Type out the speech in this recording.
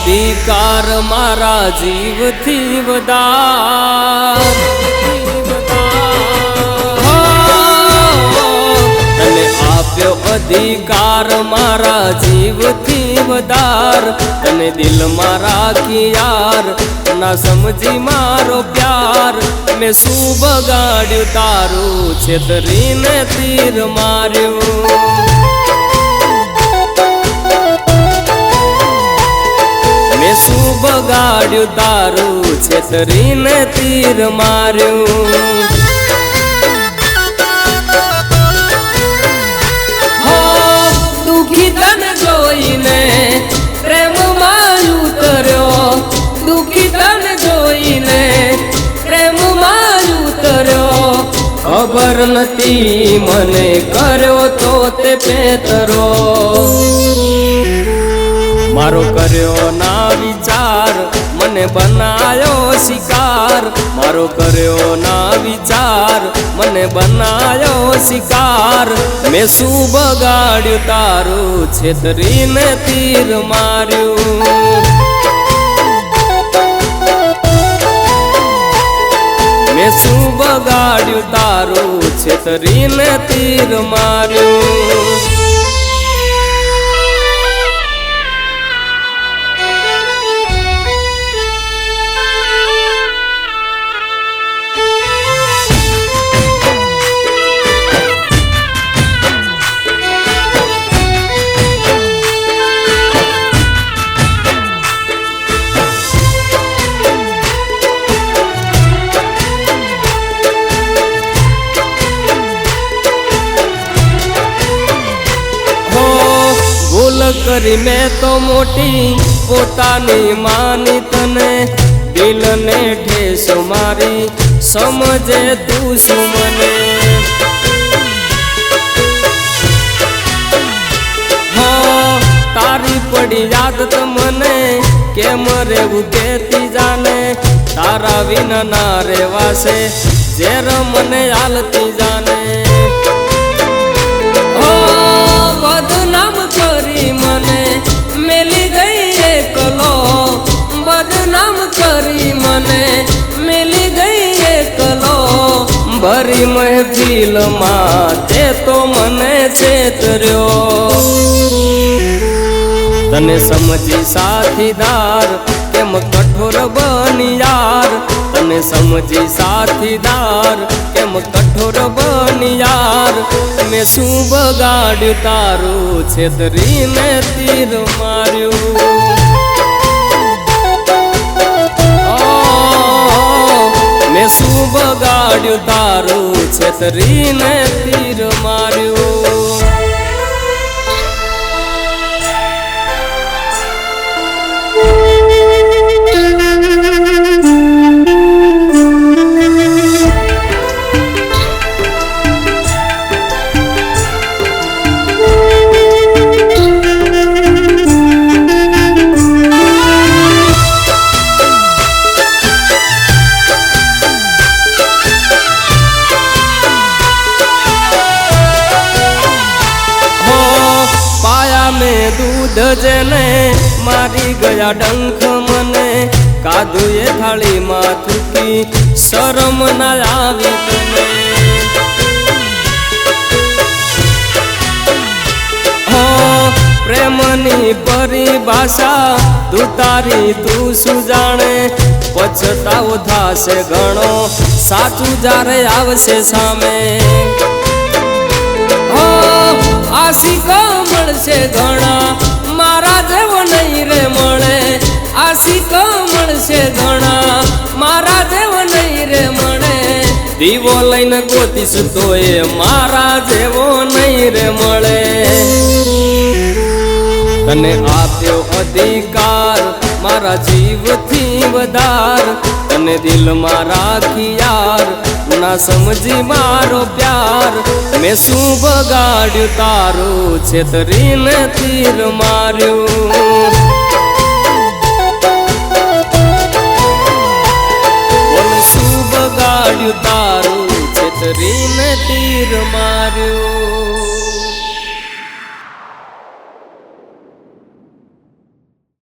અધિકાર મારા જીવથી વધાર તને આપ્યો અધિકાર મારા જીવથી વધાર તને દિલમાં રાખી યાર ના સમજી મારો પ્યાર મેં શું બગાડ્યું તારું છેતરીને તીર માર્યું મેં શું બગાડ્યું તારું છેતરીને તીર માર્યું દુખી તને જોઈને પ્રેમમાં ઉતર્યો દુખી તને જોઈને પ્રેમમાં ઉતર્યો ખબર નથી મને કર્યો તો તે પેતરો મારો કર્યો ના વિચાર મને બનાયો શિકાર મારો કર્યો ના વિચાર મને બનાયો શિકાર મેં શું બગાડ્યું તારું છેતરીને તીર માર્યું મેં શું બગાડ્યું તારું છેતરીને તીર માર્યું કરી મેં તો મોટી પોતાની માની તને દિલને ઠેસ મારી સમજે તું શું મને તારી પડી યાદ તો મને કેમ રેવું કેતી જાને તારા વિના ના રેવાશે ઝેર મને હાલતી જાને બદનામ કરી મને મેલી ગઈ એકલો બદનામ કરી મને મેલી ગઈ એકલો ભરી મહેફિલમાં તે તો મને છેતર્યો તને સમજી સાથીદાર કેમ કઠોર બની યાર તને સમજી સાથીદાર કેમ કઠોર બની યાર મેં શું બગાડ્યું તારું છેતરીને તીર માર્યું મેં શું બગાડ્યું તારું છેતરીને તીર માર્યું दूध जेने मारी गया डंख मने कादू ये थाली में थूकी शरम न आवी तने प्रेमनी परिभाषा तू तारी तू सुजाणे पछतावो थाशे घणो साचू जारे आवशे सामे आशिको मळशे घणा मारा जेवो नहीं रे मळे आशिको मळशे घणा मारा जेवो नहीं रे मळे दीवो लईने गोतीश तोय मारा जेवो नहीं रे मळे तने आप्यो अधिकार मारा जीवथी वधार तने दिल में राखी यार ना समझी मारो प्यार मैं शू बगाड्यु तारू छेतरीने तीर मार्यु शू बगाड्यु तारू छेतरीने तीर मार्यु।